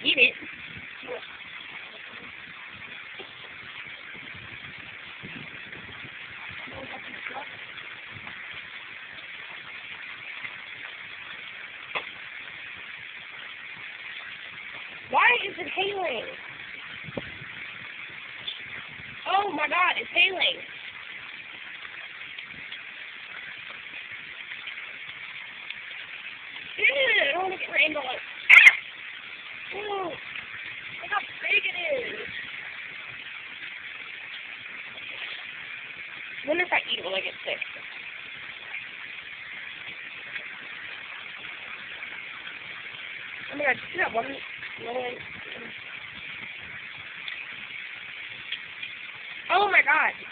Eat it. Why is it hailing? Oh my god, it's hailing. I don't want to get rainbow on it. Ah! Ooh, look how big it is. I wonder if I eat it, will I get sick? Oh my god, see that one? Oh my god.